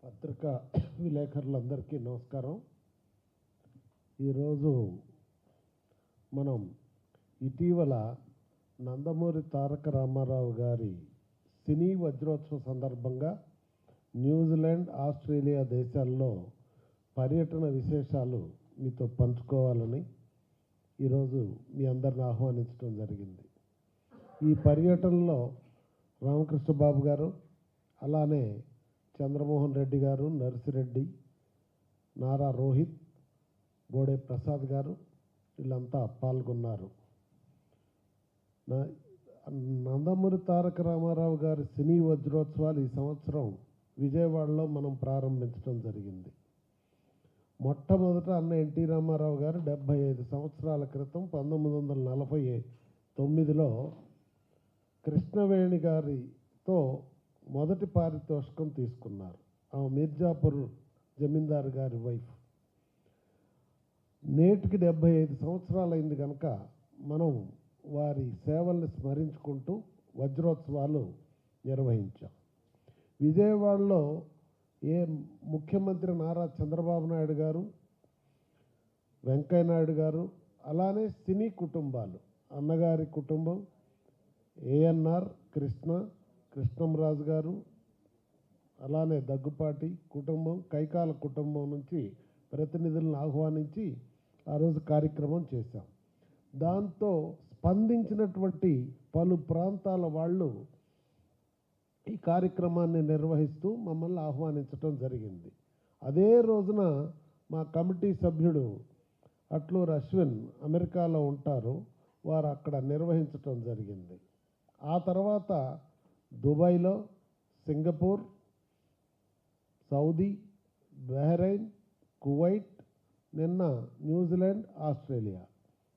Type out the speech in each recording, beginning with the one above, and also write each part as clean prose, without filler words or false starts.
పత్రికా విలేకరులందరికీ నమస్కారం. ఈరోజు మనం ఇటీవల నందమూరి తారక రామారావు గారి సినీ వజ్రోత్సవ సందర్భంగా న్యూజిలాండ్, ఆస్ట్రేలియా దేశాల్లో పర్యటన విశేషాలు మీతో పంచుకోవాలని ఈరోజు మీ అందరిని ఆహ్వానించడం జరిగింది. ఈ పర్యటనలో రామకృష్ణ బాబు గారు, అలానే చంద్రమోహన్ రెడ్డి గారు, నర్సిరెడ్డి, నారా రోహిత్, బోడే ప్రసాద్ గారు వీళ్ళంతా పాల్గొన్నారు. నందమూరి తారక రామారావు గారి సినీ వజ్రోత్సవాలు ఈ సంవత్సరం విజయవాడలో మనం ప్రారంభించడం జరిగింది. మొట్టమొదట అన్న ఎన్టీ రామారావు గారు 75 సంవత్సరాల క్రితం 1949లో కృష్ణవేణి గారితో మొదటి పారితోషికం తీసుకున్నారు. ఆమె మీర్జాపూర్ జమీందారు గారి వైఫ్. నేటికి 75 సంవత్సరాలైంది కనుక మనం వారి సేవల్ని స్మరించుకుంటూ వజ్రోత్సవాలు నిర్వహించాం. విజయవాడలో ముఖ్యమంత్రి నారా చంద్రబాబు నాయుడు గారు, వెంకయ్య నాయుడు గారు, అలానే సినీ కుటుంబాలు, అన్నగారి కుటుంబం, ఏఎన్ఆర్, కృష్ణంరాజు గారు, అలానే దగ్గుపాటి కుటుంబం, కైకాల కుటుంబం నుంచి ప్రతినిధులను ఆహ్వానించి ఆ రోజు కార్యక్రమం చేశాం. దాంతో స్పందించినటువంటి పలు ప్రాంతాల వాళ్ళు ఈ కార్యక్రమాన్ని నిర్వహిస్తూ మమ్మల్ని ఆహ్వానించడం జరిగింది. అదే రోజున మా కమిటీ సభ్యుడు అట్లూరు అశ్విన్ అమెరికాలో ఉంటారు, వారు అక్కడ నిర్వహించటం జరిగింది. ఆ తర్వాత దుబాయ్లో, సింగపూర్, సౌదీ, బహ్రెయిన్, కువైట్, నిన్న న్యూజిలాండ్, ఆస్ట్రేలియా,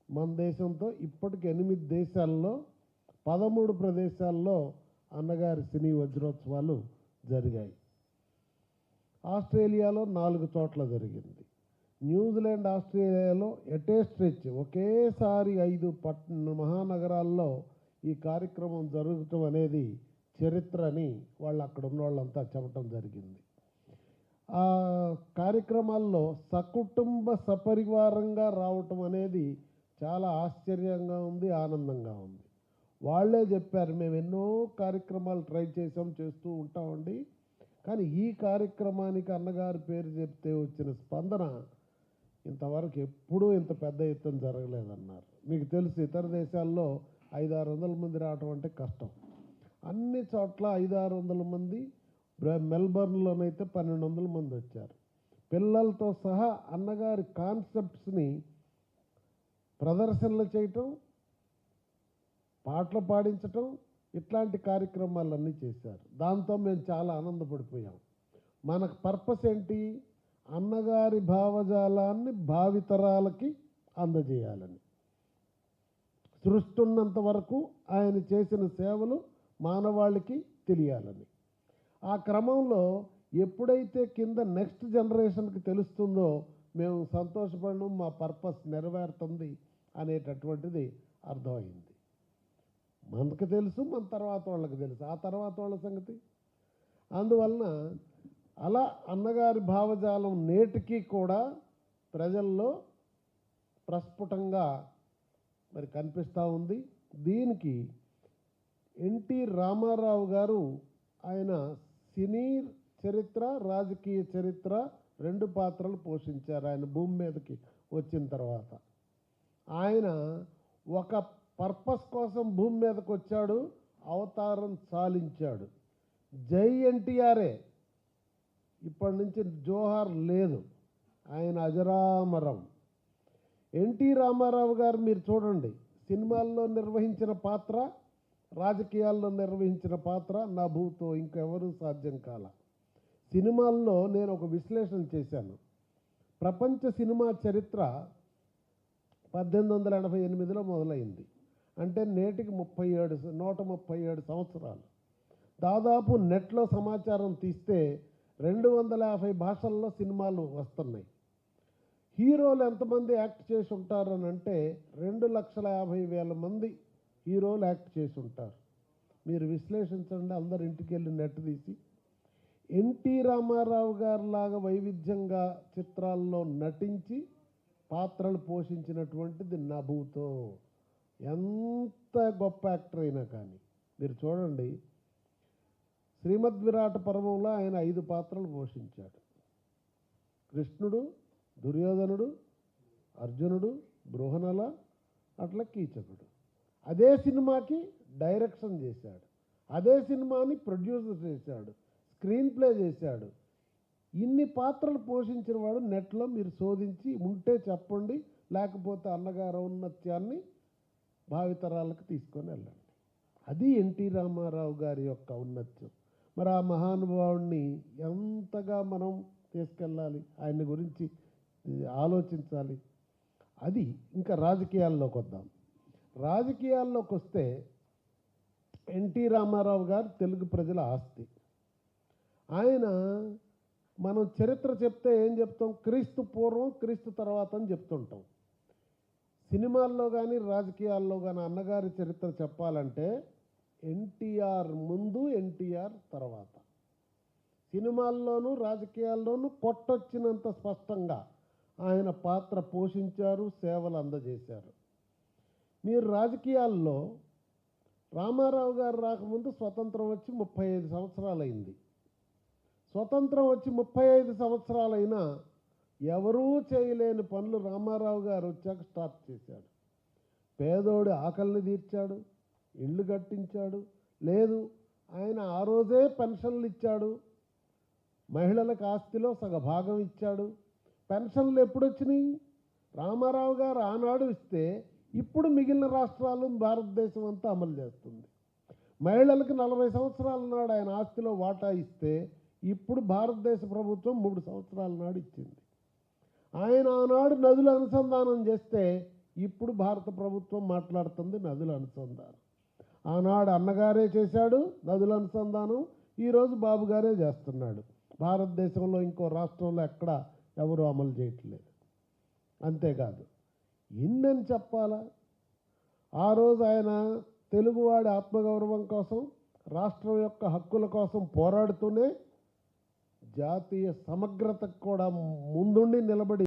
మన దేశంతో ఇప్పటికి 8 దేశాల్లో 13 ప్రదేశాల్లో అన్నగారి సినీ వజ్రోత్సవాలు జరిగాయి. ఆస్ట్రేలియాలో 4 చోట్ల జరిగింది. న్యూజిలాండ్, ఆస్ట్రేలియాలో ఎటే స్ట్రెచ్ ఒకేసారి 5 మహానగరాల్లో ఈ కార్యక్రమం జరగటం అనేది చరిత్ర అని వాళ్ళు అక్కడ ఉన్న వాళ్ళంతా చెప్పటం జరిగింది. ఆ కార్యక్రమాల్లో సకుటుంబ సపరివారంగా రావటం అనేది చాలా ఆశ్చర్యంగా ఉంది, ఆనందంగా ఉంది. వాళ్ళే చెప్పారు, మేము ఎన్నో కార్యక్రమాలు ట్రై చేస్తూ ఉంటామండి, కానీ ఈ కార్యక్రమానికి అన్నగారి పేరు చెప్తే వచ్చిన స్పందన ఇంతవరకు ఎప్పుడూ ఇంత పెద్ద ఎత్తున జరగలేదన్నారు. మీకు తెలుసు, ఇతర దేశాల్లో 500-600 మంది రావటం అంటే కష్టం. అన్ని చోట్ల 500-600 మంది, మెల్బర్న్లోనైతే 1200 మంది వచ్చారు. పిల్లలతో సహా అన్నగారి కాన్సెప్ట్స్ని ప్రదర్శనలు చేయటం, పాటలు పాడించటం, ఇట్లాంటి కార్యక్రమాలన్నీ చేశారు. దాంతో మేము చాలా ఆనందపడిపోయాం. మనకు పర్పస్ ఏంటి? అన్నగారి భావజాలాన్ని భావితరాలకి అందజేయాలని. సృష్టి ఉన్నంత వరకు ఆయన చేసిన సేవలు మానవాళికి తెలియాలని. ఆ క్రమంలో ఎప్పుడైతే కింద నెక్స్ట్ జనరేషన్కి తెలుస్తుందో మేము సంతోషపడడం, మా పర్పస్ నెరవేరుతుంది అనేటటువంటిది అర్థమైంది. మనకు తెలుసు, మన తర్వాత వాళ్ళకి తెలుసు, ఆ తర్వాత వాళ్ళ సంగతి. అందువలన అలా అన్నగారి భావజాలం నేటికి కూడా ప్రజల్లో ప్రస్ఫుటంగా మరి కనిపిస్తూ ఉంది. దీనికి ఎన్టీ రామారావు గారు ఆయన సినీ చరిత్ర, రాజకీయ చరిత్ర 2 పాత్రలు పోషించారు. ఆయన భూమి మీదకి వచ్చిన తర్వాత ఆయన ఒక పర్పస్ కోసం భూమి మీదకి వచ్చాడు, అవతారం చాలించాడు. జై ఎన్టీఆర్ఏ, ఇప్పటి నుంచి జోహార్ లేదు, ఆయన అజరామరం. ఎన్టీ రామారావు గారు మీరు చూడండి, సినిమాల్లో నిర్వహించిన పాత్ర, రాజకీయాల్లో నిర్వహించిన పాత్ర నా భూతో ఇంకెవరూ సాధ్యం కాల. సినిమాల్లో నేను ఒక విశ్లేషణ చేశాను. ప్రపంచ సినిమా చరిత్ర 1888లో మొదలైంది. అంటే నేటికి 137 సంవత్సరాలు. దాదాపు నెట్లో సమాచారం తీస్తే 250 భాషల్లో సినిమాలు వస్తున్నాయి. హీరోలు ఎంతమంది యాక్ట్ చేసి ఉంటారు అని అంటే 2,50,000 మంది హీరోలు యాక్ట్ చేసి ఉంటారు. మీరు విశ్లేషించండి, అందరు ఇంటికి వెళ్ళి నెట్ తీసి. ఎన్టీ రామారావు గారిలాగా వైవిధ్యంగా చిత్రాల్లో నటించి పాత్రలు పోషించినటువంటిది నభూతో. ఎంత గొప్ప యాక్టర్ అయినా కానీ మీరు చూడండి, శ్రీమద్ విరాట పర్వంలో ఆయన 5 పాత్రలు పోషించాడు. కృష్ణుడు, దుర్యోధనుడు, అర్జునుడు, బృహనల, అట్లా కీచకుడు. అదే సినిమాకి డైరెక్షన్ చేశాడు, అదే సినిమాని ప్రొడ్యూసర్ చేశాడు, స్క్రీన్ ప్లే చేశాడు. ఇన్ని పాత్రలు పోషించిన వాడు నెట్లో మీరు శోధించి ఉంటే చెప్పండి, లేకపోతే అన్నగారు ఔన్నత్యాన్ని భావితరాలకు తీసుకొని వెళ్ళండి. అది ఎన్టీ రామారావు గారి యొక్క ఔన్నత్యం. మరి ఆ మహానుభావుడిని ఎంతగా మనం తీసుకెళ్ళాలి, ఆయన గురించి ఆలోచించాలి. అది ఇంకా రాజకీయాల్లోకి వద్దాం. రాజకీయాల్లోకి వస్తే ఎన్టీ రామారావు గారు తెలుగు ప్రజల ఆస్తి. ఆయన మనం చరిత్ర చెప్తే ఏం చెప్తాం? క్రీస్తు పూర్వం క్రీస్తు తర్వాత అని చెప్తుంటాం. సినిమాల్లో కానీ రాజకీయాల్లో కానీ అన్నగారి చరిత్ర చెప్పాలంటే ఎన్టీఆర్ ముందు, ఎన్టీఆర్ తర్వాత. సినిమాల్లోనూ రాజకీయాల్లోనూ కొట్టొచ్చినంత స్పష్టంగా ఆయన పాత్ర పోషించారు, సేవలు అందజేశారు. మీరు రాజకీయాల్లో రామారావు గారు రాకముందు స్వతంత్రం వచ్చి 35 సంవత్సరాలైంది. స్వతంత్రం వచ్చి 35 సంవత్సరాలైనా ఎవరూ చేయలేని పనులు రామారావు గారు వచ్చాక స్టార్ట్ చేశాడు. పేదోడి ఆకలిని తీర్చాడు, ఇళ్ళు కట్టించాడు. లేదు, ఆయన ఆ రోజే పెన్షన్లు ఇచ్చాడు, మహిళలకు ఆస్తిలో సగభాగం ఇచ్చాడు. పెన్షన్లు ఎప్పుడు వచ్చినాయి? రామారావు గారు ఆనాడు ఇస్తే ఇప్పుడు మిగిలిన రాష్ట్రాలు, భారతదేశం అంతా అమలు చేస్తుంది. మహిళలకు 40 సంవత్సరాల నాడు ఆయన ఆస్తిలో వాటా ఇస్తే ఇప్పుడు భారతదేశ ప్రభుత్వం 3 సంవత్సరాల నాడు ఇచ్చింది. ఆయన ఆనాడు నదుల అనుసంధానం చేస్తే ఇప్పుడు భారత ప్రభుత్వం మాట్లాడుతుంది నదుల అనుసంధానం. ఆనాడు అన్నగారే చేశాడు నదుల అనుసంధానం, ఈరోజు బాబు గారే చేస్తున్నాడు. భారతదేశంలో ఇంకో రాష్ట్రంలో ఎక్కడ ఎవరు అమలు చేయట్లేదు. అంతేకాదు, ఇన్నని చెప్పాలా, ఆ రోజు ఆయన తెలుగువాడి ఆత్మగౌరవం కోసం, రాష్ట్రం యొక్క హక్కుల కోసం పోరాడుతూనే జాతీయ సమగ్రతకు కూడా ముందుండి నిలబడి